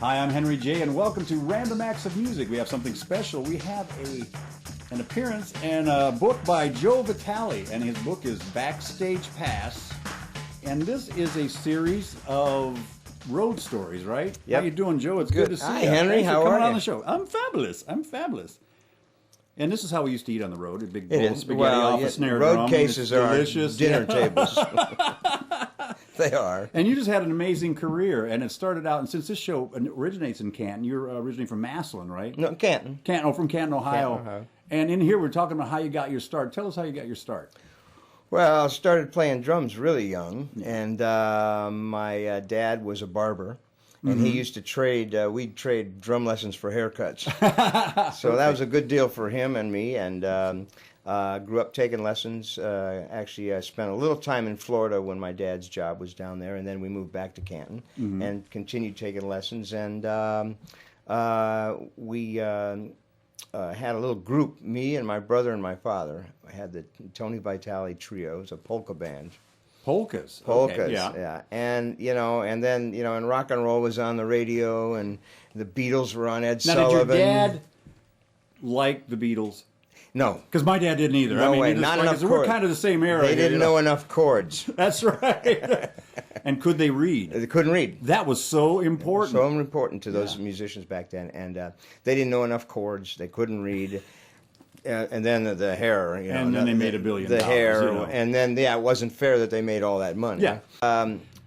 Hi, I'm Henry J, and welcome to Random Acts of Music. We have something special. We have an appearance and a book by Joe Vitale, and his book is Backstage Pass. And this is a series of road stories, right? Yep. How you doing, Joe? It's good to see you. Hi, Henry. Thanks How for coming are on you? the show. I'm fabulous. And this is how we used to eat on the road: a big bowl It of is. spaghetti Well, off yeah, a snare road drum. cases It's are delicious. dinner tables. They are. And you just had an amazing career, and it started out. And since this show originates in Canton, you're originally from Massillon, right? No, Canton. From Canton, Ohio. Canton, Ohio. And in here, we're talking about how you got your start. Tell us how you got your start. Well, I started playing drums really young, and my dad was a barber, and he used to trade. We'd trade drum lessons for haircuts, so that was a good deal for him and me. And grew up taking lessons. Actually, I spent a little time in Florida when my dad's job was down there, and then we moved back to Canton and continued taking lessons. And we had a little group, me and my brother and my father. I had the Tony Vitale Trio. It was a polka band. Polkas. Polkas, Okay, yeah. And, and then, and rock and roll was on the radio, and the Beatles were on Ed Sullivan. Now, did your dad like the Beatles? No. Because my dad didn't either. No way, not enough we're chords. kind of the same era. They didn't know enough chords. That's right. And could they read? They couldn't read. That was so important. So important to those musicians back then. And they didn't know enough chords. They couldn't read. And then the hair. And then they made $1 billion. The hair. And then, it wasn't fair that they made all that money. Yeah.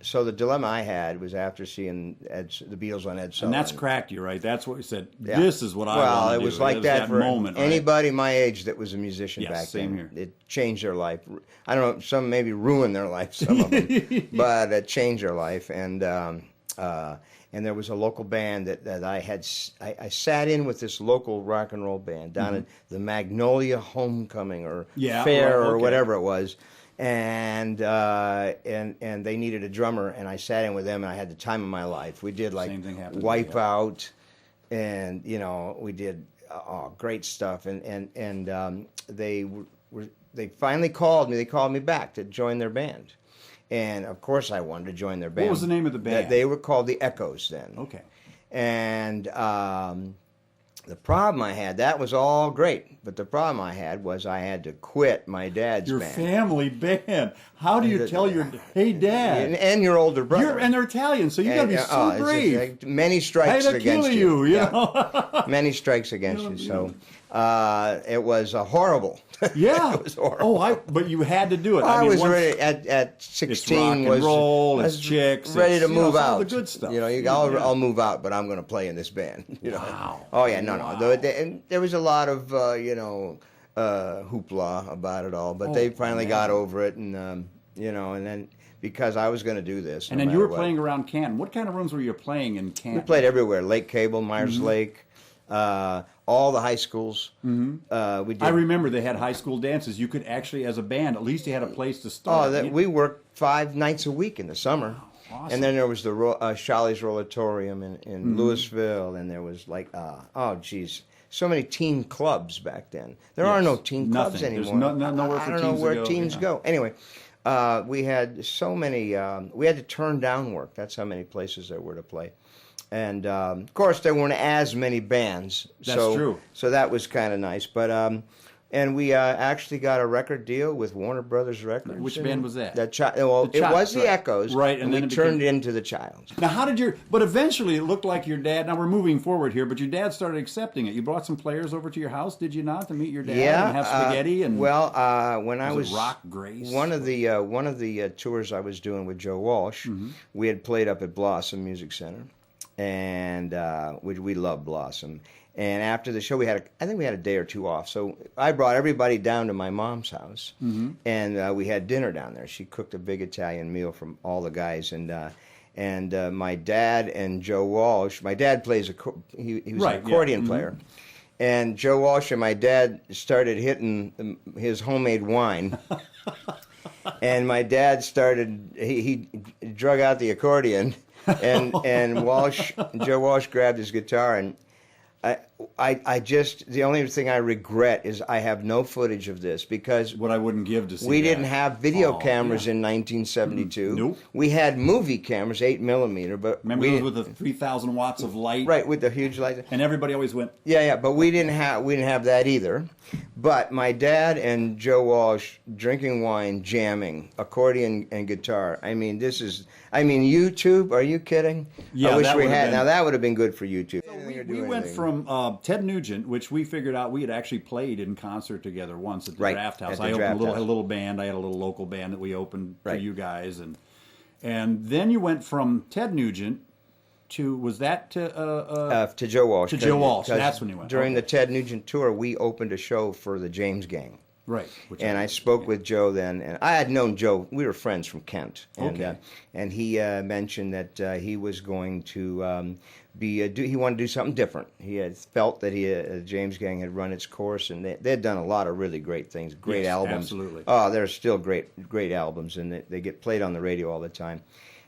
So the dilemma I had was after seeing the Beatles on Ed Sullivan. And that's cracked you, right? That's what you said. Yeah. This is what I want to do. Well, it was like that for moment, anybody my age that was a musician back same then. Here. It changed their life. I don't know, some maybe ruined their life, some of them, but it changed their life. And there was a local band that I sat in with this local rock and roll band down at the Magnolia Homecoming or Fair or whatever it was. And they needed a drummer, and I sat in with them, and I had the time of my life. We did like Wipeout, and we did great stuff. And they finally called me. They called me back to join their band, and of course I wanted to join their band. What was the name of the band? They were called the Echoes then. Okay. And the problem I had, that was all great, but the problem I had was I had to quit my dad's band. Your family band. How do you tell your, hey, Dad? And your older brother. And they're Italian, so you got to be so brave. Like many strikes against you. You know? Many strikes against you. So it was horrible. Yeah. It was horrible. But you had to do it. I was ready at 16. It's rock and roll, it's chicks. Ready to move out. All the good stuff. I'll move out, but I'm going to play in this band. Wow. Oh yeah, no. And there was a lot of hoopla about it all, but they finally got over it, and and then because I was going to do this. And then you were playing around Canton. What kind of rooms were you playing in Canton? We played everywhere: Lake Cable, Myers Lake. All the high schools. We did. I remember they had high school dances. You could actually, as a band, at least you had a place to start. We worked 5 nights a week in the summer. Wow, awesome. And then there was the Shawley's Rollatorium in Louisville, and there was so many teen clubs back then. There are no teen clubs anymore. There's nowhere for I don't know where teens go. Anyway, we had so many. We had to turn down work. That's how many places there were to play. And, of course, there weren't as many bands. That's true. So that was kind of nice. But and we actually got a record deal with Warner Brothers Records. Which band was that? It was the Echoes. Right. And then we turned it into the Childs. Now, but eventually it looked like your dad, now we're moving forward here, but your dad started accepting it. You brought some players over to your house, did you not, to meet your dad and have spaghetti? And when I was Rock Grace. One of the tours I was doing with Joe Walsh, we had played up at Blossom Music Center. And we love Blossom. And after the show, I think we had a day or two off. So I brought everybody down to my mom's house, and we had dinner down there. She cooked a big Italian meal from all the guys, and my dad and Joe Walsh. My dad plays he was an accordion player, and Joe Walsh and my dad started hitting his homemade wine. And my dad he drug out the accordion. And Joe Walsh grabbed his guitar, and I just, the only thing I regret is I have no footage of this because what I wouldn't give to see. We that. didn't have video cameras in 1972. Nope. We had movie cameras, 8mm, but remember those with the 3,000 watts of light, right, with the huge light, and everybody always went. Yeah, but we didn't have that either. But my dad and Joe Walsh drinking wine, jamming, accordion and guitar. I mean, YouTube. Are you kidding? Yeah, I wish that we would have had. been... Now that would have been good for YouTube. So we went from Ted Nugent, which we figured out we had actually played in concert together once at the Draft House. I opened a little band. I had a little local band that we opened for you guys, and then you went from Ted Nugent to to Joe Walsh. To Joe Walsh. That's when you went. During the Ted Nugent tour, we opened a show for the James Gang. Right. And I spoke with Joe then, and I had known Joe. We were friends from Kent, and and he mentioned that he was going to he wanted to do something different. He had felt that James Gang had run its course, and they had done a lot of really great things, great albums. Absolutely. Oh, they're still great albums, and they get played on the radio all the time.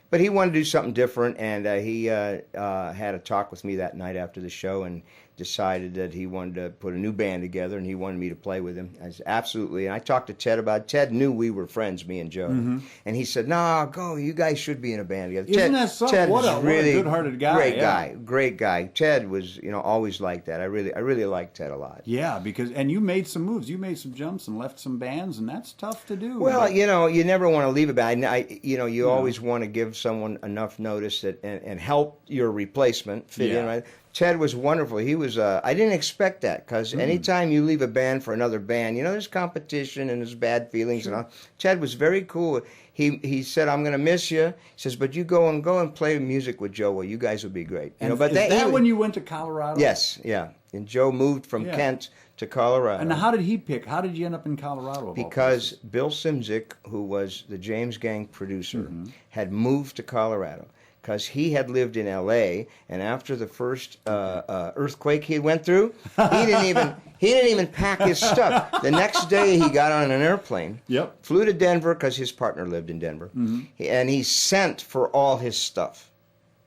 But he wanted to do something different, and he had a talk with me that night after the show and decided that he wanted to put a new band together, and he wanted me to play with him. I said, absolutely. And I talked to Ted about it. Ted knew we were friends, me and Joe. And he said, no, go. You guys should be in a band together. Isn't that something? Ted what was a really good-hearted guy. Great guy. Ted was, always like that. I really liked Ted a lot. Yeah, and you made some moves. You made some jumps and left some bands, and that's tough to do. Well, you never want to leave a band. You always want to give someone enough notice and help your replacement fit in right. Ted was wonderful. He was. I didn't expect that because anytime you leave a band for another band, there's competition and there's bad feelings and all. Ted was very cool. He said, "I'm going to miss you." He says, "But you go and play music with Joe. Well, you guys will be great." But is that when you went to Colorado? Yes, yeah. And Joe moved from Kent to Colorado. And how did he pick? How did you end up in Colorado? Because Bill Simzik, who was the James Gang producer, had moved to Colorado. Because he had lived in L.A. and after the first earthquake he went through, he didn't even pack his stuff. The next day he got on an airplane, flew to Denver because his partner lived in Denver, and he sent for all his stuff,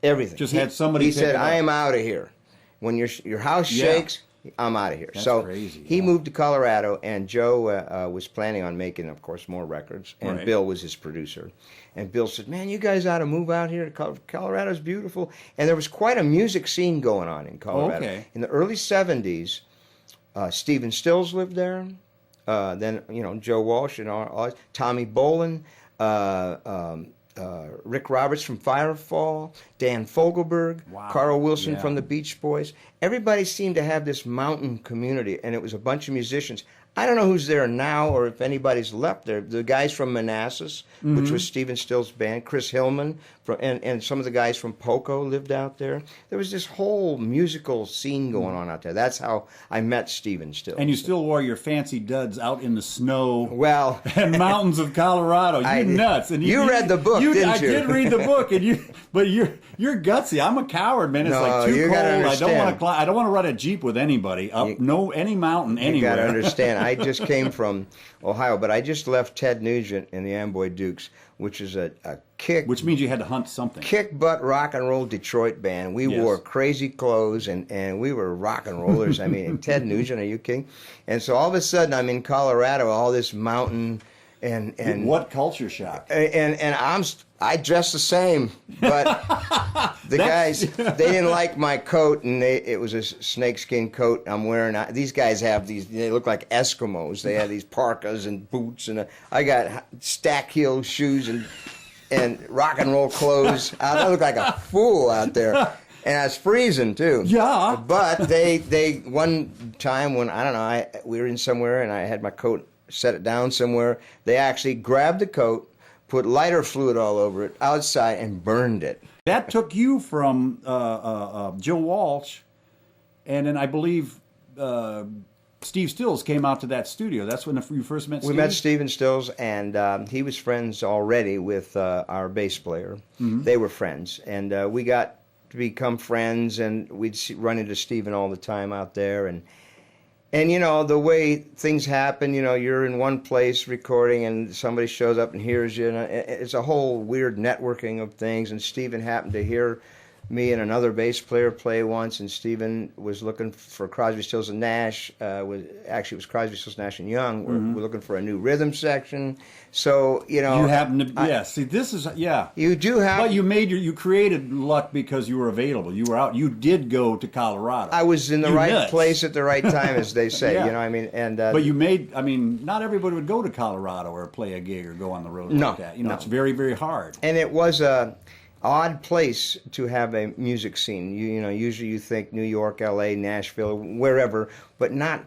everything. Just had somebody. He said, "I am out of here. When your house shakes, I'm out of here." That's so crazy. He moved to Colorado, and Joe was planning on making, of course, more records, and Bill was his producer. And Bill said, "Man, you guys ought to move out here. Colorado's beautiful." And there was quite a music scene going on in Colorado. In the early 70s, Stephen Stills lived there. Then, Joe Walsh and all Tommy Bolin, Rick Roberts from Firefall, Dan Fogelberg, Carl Wilson from the Beach Boys. Everybody seemed to have this mountain community, and it was a bunch of musicians. I don't know who's there now or if anybody's left there. The guys from Manassas, which was Stephen Stills' band, Chris Hillman, and some of the guys from Poco lived out there. There was this whole musical scene going on out there. That's how I met Stephen Stills. And you still wore your fancy duds out in the snow and mountains of Colorado. You nuts. And you read the book, didn't you? I did read the book, but you're gutsy. I'm a coward, man. It's like too cold. I don't want to climb. I don't want to ride a Jeep with anybody up any mountain anywhere. You got to understand. I just came from Ohio, but I just left Ted Nugent and the Amboy Dukes, which is a kick. Which means you had to hunt something. Kick butt rock and roll Detroit band. We wore crazy clothes and we were rock and rollers. I mean, Ted Nugent, are you kidding? And so all of a sudden I'm in Colorado, all this mountain and what culture shock. And I dress the same, but the guys, they didn't like my coat, and it was a snakeskin coat I'm wearing. These guys have these, they look like Eskimos. They have these parkas and boots, and I got stack heel shoes and rock and roll clothes. I look like a fool out there. And I was freezing too. Yeah. But they one time when, I don't know, we were in somewhere, and I had my coat, set it down somewhere. They actually grabbed the coat, put lighter fluid all over it outside, and burned it. That took you from Joe Walsh, and then I believe Steve Stills came out to that studio. That's when you first met Steve? We met Stephen Stills, and he was friends already with our bass player. They were friends, and we got to become friends, and we'd run into Stephen all the time out there, and the way things happen, you're in one place recording and somebody shows up and hears you. And it's a whole weird networking of things. And Stephen happened to hear me and another bass player play once, and Stephen was looking for Crosby, Stills, and Nash. It was Crosby, Stills, Nash, and Young. We're looking for a new rhythm section. So, you know... You happen to... see, this is... Yeah. You do have... But you created luck because you were available. You were out. You did go to Colorado. I was in the right place at the right time, as they say. Yeah. You know, I mean, and... but you made... I mean, not everybody would go to Colorado or play a gig or go on the road like that. You know, it's very, very hard. And it was a odd place to have a music scene. You know, usually you think New York, L.A., Nashville, wherever, but not,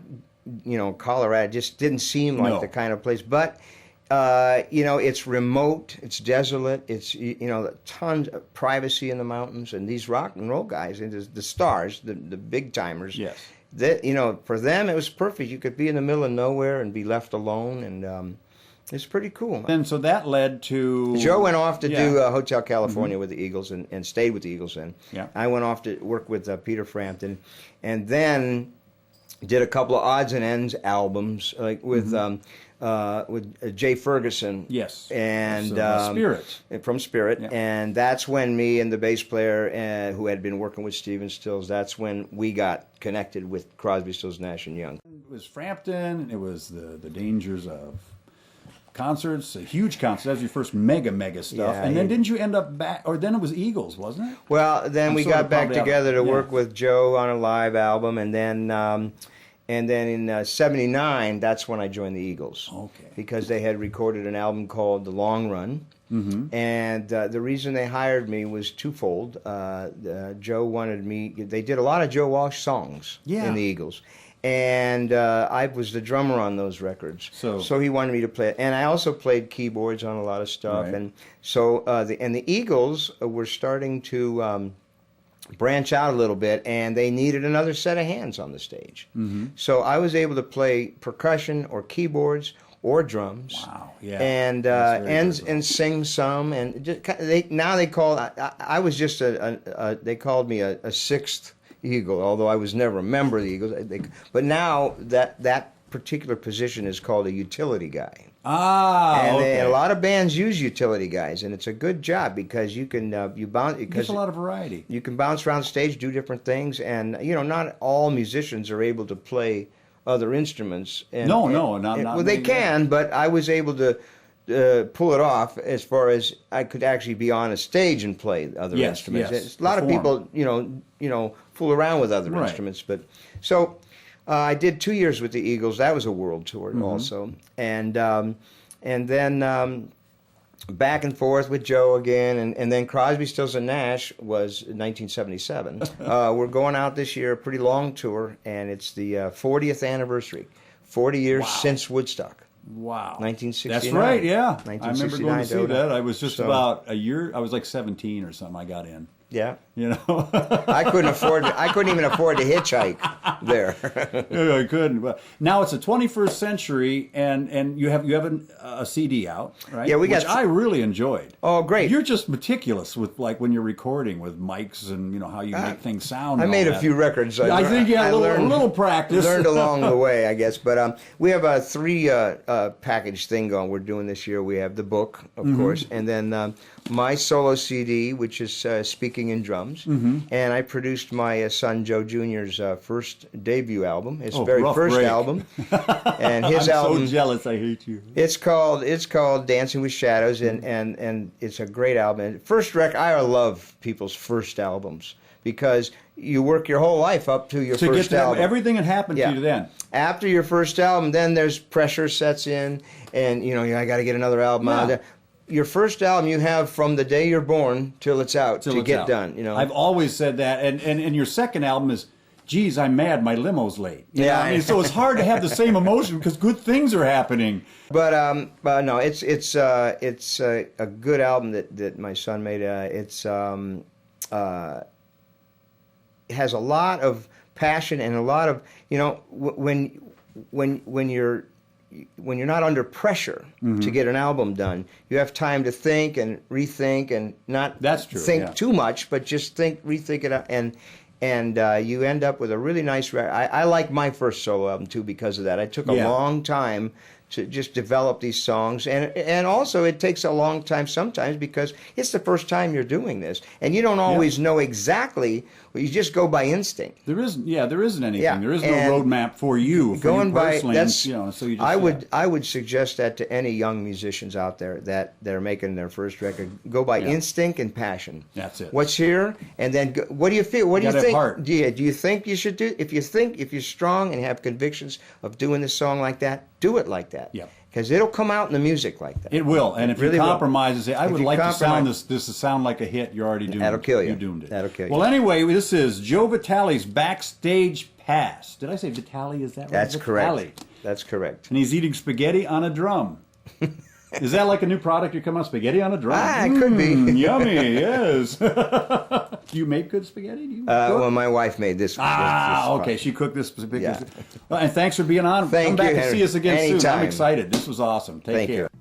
you know, Colorado. It just didn't seem like the kind of place. But... you know, it's remote, it's desolate, it's, you know, tons of privacy in the mountains, and these rock and roll guys, and the stars, the big timers, yes, that, you know, for them it was perfect. You could be in the middle of nowhere and be left alone, and it's pretty cool. And so that led to... Joe went off to do Hotel California with the Eagles and stayed with the Eagles then. Yeah. I went off to work with Peter Frampton, and then did a couple of odds and ends albums, like with Jay Ferguson. Yes. And Spirit. From Spirit. Yeah. And that's when me and the bass player who had been working with Stephen Stills, that's when we got connected with Crosby, Stills, Nash, and Young. It was Frampton. It was the dangers of concerts, a huge concert. That was your first mega stuff. Yeah, and then didn't you end up back, or then it was Eagles, wasn't it? Well, then we got back together to work with Joe on a live album, and then in '79, that's when I joined the Eagles. Okay. Because they had recorded an album called The Long Run. Mm-hmm. And the reason they hired me was twofold. Joe wanted me... They did a lot of Joe Walsh songs in the Eagles. And I was the drummer on those records. So he wanted me to play it. And I also played keyboards on a lot of stuff. Right. And so the Eagles were starting to... branch out a little bit, and they needed another set of hands on the stage. Mm-hmm. So I was able to play percussion or keyboards or drums. Wow, yeah. And sing some, and just, they call I was just they called me a sixth Eagle, although I was never a member of the Eagles. But now that particular position is called a utility guy. Okay. And a lot of bands use utility guys, and it's a good job because you can It gives a lot of variety. You can bounce around the stage, do different things, and you know, not all musicians are able to play other instruments. Not they can, but I was able to pull it off as far as I could actually be on a stage and play other instruments. Yes. A lot of people, you know, fool around with other instruments, but so. I did 2 years with the Eagles. That was a world tour also, and then back and forth with Joe again, and then Crosby, Stills, and Nash was 1977. We're going out this year, a pretty long tour, and it's the 40th anniversary, 40 years since Woodstock. Wow. 1969. That's right, yeah. I remember going to see that. I was just about a year, I was like 17 or something, I got in. Yeah, you know, I couldn't even afford to hitchhike there. Yeah, I couldn't. But now it's the 21st century, and you have a CD out, right? Yeah, which I really enjoyed. Oh, great! You're just meticulous with like when you're recording with mics and you know how you make things sound. I made a few records. I think a little practice. Learned along the way, I guess. But we have a 3 package thing going. We're doing this year. We have the book, of course, and then my solo CD, which is Speaking in Drums, and I produced my son Joe Jr.'s first debut album, his very first album, and his album. I'm so jealous. I hate you. It's called Dancing with Shadows, and it's a great album. First record, I love people's first albums because you work your whole life up to your first album. Everything had happened to you then. After your first album, then there's pressure sets in, and you know I got to get another album out there. Your first album you have from the day you're born till it's out to get done. You know, I've always said that, and your second album is, geez, I'm mad, my limo's late. You know? I mean, so it's hard to have the same emotion because good things are happening. But no, it's a good album that my son made. It has a lot of passion and a lot of, you know, when you're not under pressure to get an album done, you have time to think and rethink and not think too much, but just rethink it out, and you end up with a really nice record. I like my first solo album too because of that. I took a long time to just develop these songs, and also it takes a long time sometimes because it's the first time you're doing this, and you don't always know exactly. You just go by instinct. There isn't anything. Yeah. There is no roadmap for you. Going by that's so you just, I would suggest that to any young musicians out there that they're making their first record. Go by instinct and passion. That's it. What's here, and then what do you feel? What do you think? Heart. Do you think you should do? If you're strong and have convictions of doing this song like that, do it like that. Yep. Because it'll come out in the music like that. It will, and if really you compromise and say, "I would like to sound this to sound like a hit," you're already doomed. That'll kill you. You doomed it. That'll kill you. Well, anyway, this is Joe Vitale's Backstage Pass. Did I say Vitale? Is that right? That's Vitale. correct. That's correct. And he's eating spaghetti on a drum. Is that like a new product you're coming out? Spaghetti on a drum? It could be. Yummy, yes. Do you make good spaghetti? Do you Well, my wife made this. Okay. She cooked this. Yeah. Well, and thanks for being on. Thank Come back you, and Henry. see us again soon. I'm Anytime. excited. This was awesome. Take care. Thank you.